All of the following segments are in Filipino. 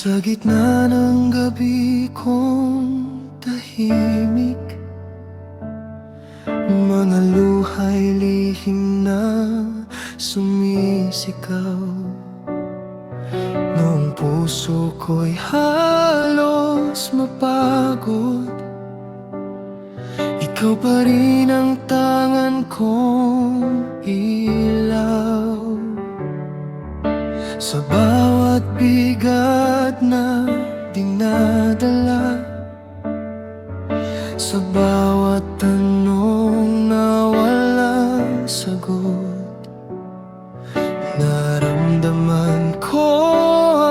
Sa gitna ng gabi kong tahimik, mga luha'y lihim na sumisigaw. Noong puso ko'y halos mapagod, ikaw pa rin ang tangan kong ilaw. Sa bawat bigat na dinadala, sa bawat tanong na walang sagot, naramdaman ko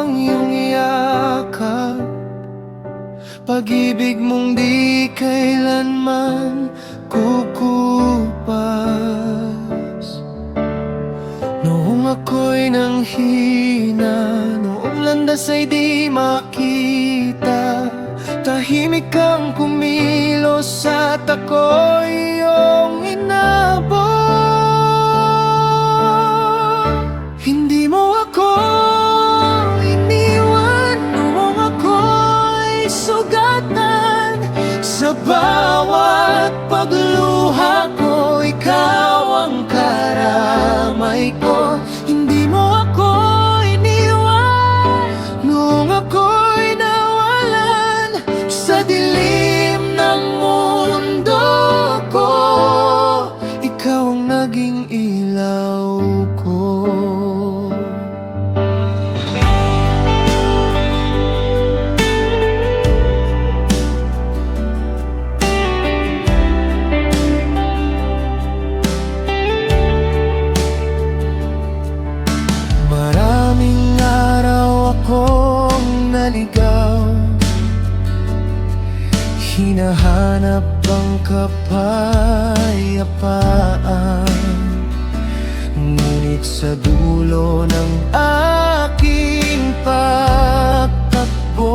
ang iyong yakap, pag-ibig mong di kailanman kukupas. Noong ako'y nanghina, noong landas ay di makita, tahimik kang kumilos at ako'y iyong inabot. Hindi mo ako iniwan noong ako'y sugatan. Sa bawat pagluha ko, ikaw ang karamay ko. Hindi mo ako iniwan noong ako'y nawalan sa dilim ng mundo ko. Ikaw ang naging ilaw ko. Maraming araw akong naligaw, hinahanap ang kapayapaan. Ngunit sa dulo ng aking pagtakbo,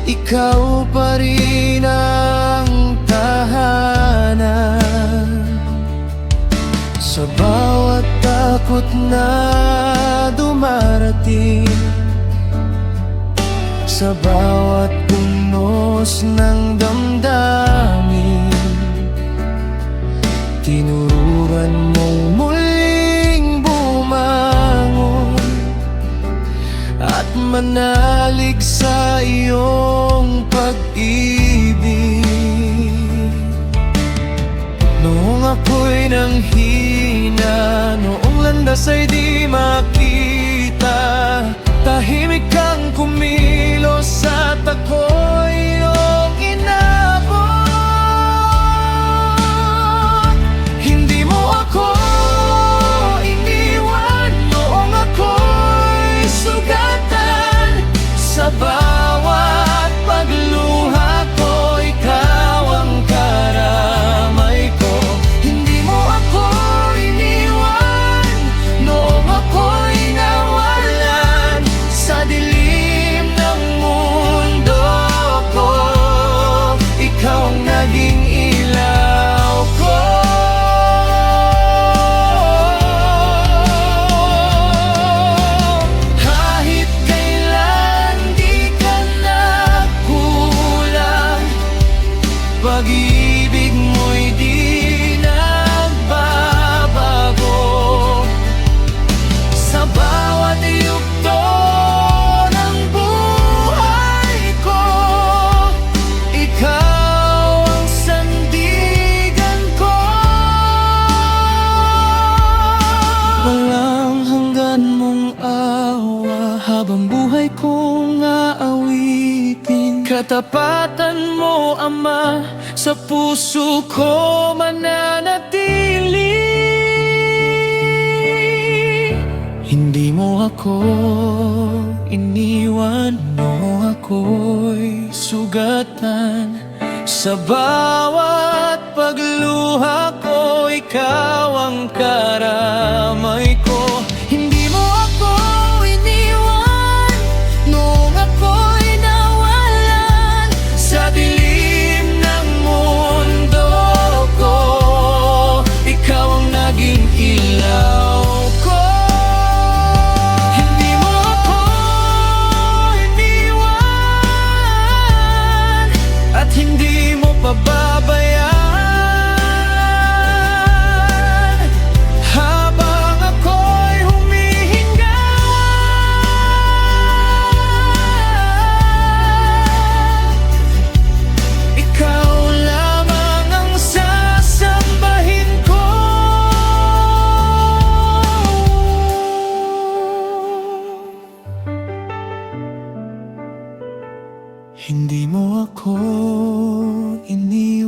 ikaw pa rin ang tahanan. Sa bawat takot na dumarating, sa bawat punos ng damdamin, tinururan mong muling bumangon at manalig sa iyong pag-ibig. Noong ako'y nanghina, noong landas ay di makita, tahimik kang kumilos at ako'y iyong inabot. Hindi mo ako iniwan noong ako'y sugatan. Sa bawat pagluha ko, ikaw ang karamay ko. Hindi mo ako iniwan noong ako'y nawalan sa dilim ng mundo ko. Ikaw ang naging ilaw ko. Kahit kailan di ka nagkulang, pag-ibig mo'y di nagbabago. Sa bawat yugto ng buhay ko, ikaw ang sandigan ko. Walang hanggan mong awa, habang buhay kong aawitin. Katapatan mo, Ama, sa puso ko mananatili. Hindi mo ako iniwan noong ako'y sugatan. Sa bawat pagluha ko, ikaw ang karamay ko. Hindi mo ako iniwan noong ako'y nawalan sa dilim ng mundo ko. Ikaw ang naging ilaw ko. Hindi mo ako Hindi mo ako iniwan.